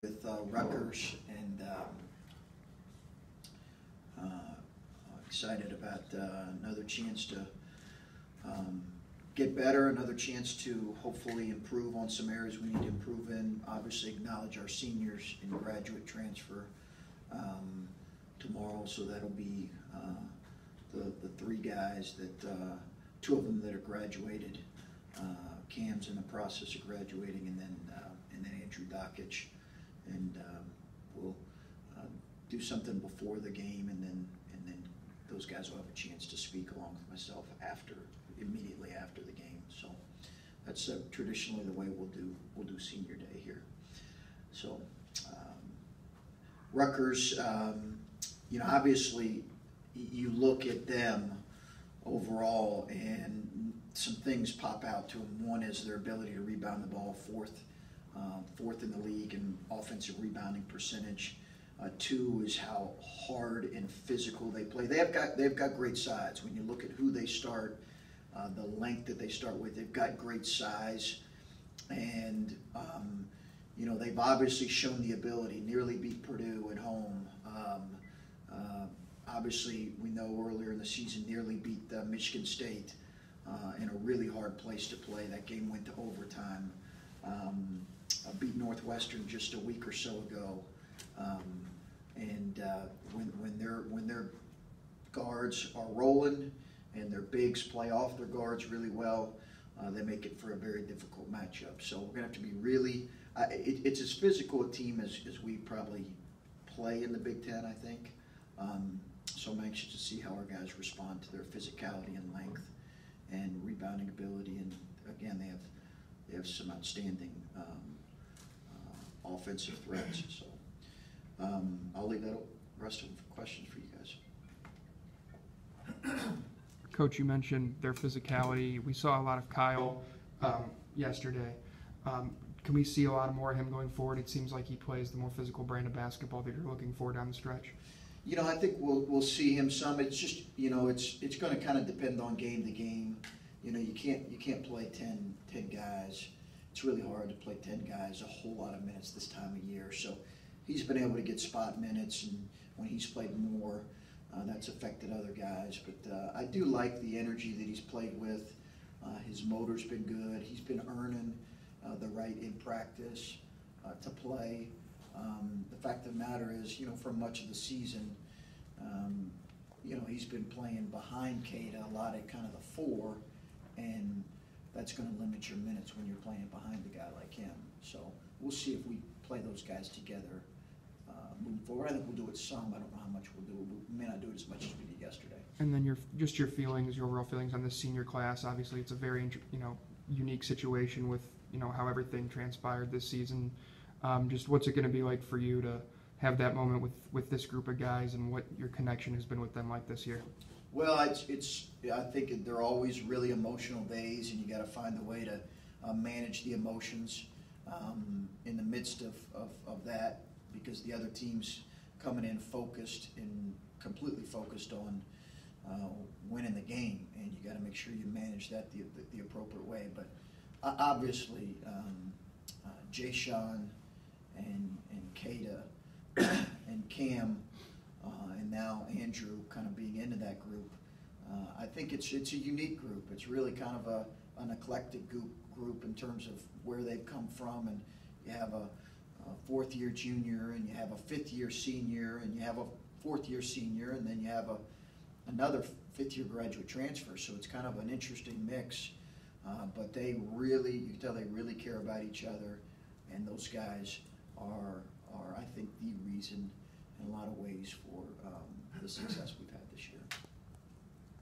with Rutgers, and excited about another chance to get better, another chance to hopefully improve on some areas we need to improve in. Obviously acknowledge our seniors in graduate transfer tomorrow, so that'll be the three guys that, two of them that are graduated. Cam's in the process of graduating, and then Andrew Dockich, and we'll do something before the game, and then those guys will have a chance to speak along with myself immediately after the game. So that's traditionally the way we'll do senior day here. So Rutgers, obviously you look at them overall and some things pop out to them. One is their ability to rebound the ball, fourth in the league in offensive rebounding percentage. Two is how hard and physical they play. They've got great size. When you look at who they start, the length that they start with, they've got great size, and they've obviously shown the ability. Nearly beat Purdue at home. Obviously, we know earlier in the season nearly beat Michigan State in a really hard place to play. That game went to overtime. Beat Northwestern just a week or so ago. When their guards are rolling and their bigs play off their guards really well, they make it for a very difficult matchup. So we're going to have to be really, it's as physical a team as we probably play in the Big Ten, I think. So I'm anxious to see how our guys respond to their physicality and length and rebounding ability. And again, they have some outstanding offensive threats. So I'll leave that rest of the questions for you guys. Coach, you mentioned their physicality. We saw a lot of Kyle yesterday. Can we see a lot more of him going forward? It seems like he plays the more physical brand of basketball that you're looking for down the stretch. I think we'll see him some. It's just it's going to kind of depend on game to game. You can't play 10 guys. It's really hard to play 10 guys a whole lot of minutes this time of year. So he's been able to get spot minutes, and when he's played more, that's affected other guys. But I do like the energy that he's played with. His motor's been good. He's been earning the right in practice to play. The fact of the matter is, for much of the season, he's been playing behind Kada a lot at kind of the 4, and that's going to limit your minutes when you're playing behind a guy like him. So we'll see if we play those guys together moving forward. I think we'll do it some. I don't know how much we'll do. We may not do it as much as we did yesterday. And then your overall feelings on this senior class. Obviously, it's a very unique situation with how everything transpired this season. Just what's it going to be like for you to have that moment with this group of guys, and what your connection has been with them like this year? Well, I think they're always really emotional days, and you got to find a way to manage the emotions in the midst of that, because the other team's coming in focused and completely focused on winning the game, and you got to make sure you manage that the appropriate way. But obviously, Jay Sean and Kada and Cam and now Andrew kind of being into that group, I think it's a unique group. It's really kind of an eclectic group in terms of where they've come from, and you have a fourth-year junior, and you have a fifth-year senior, and you have a fourth-year senior, and then you have another fifth-year graduate transfer. So it's kind of an interesting mix, but you can tell they really care about each other, and those guys are I think the reason in a lot of ways for the success we've had this year.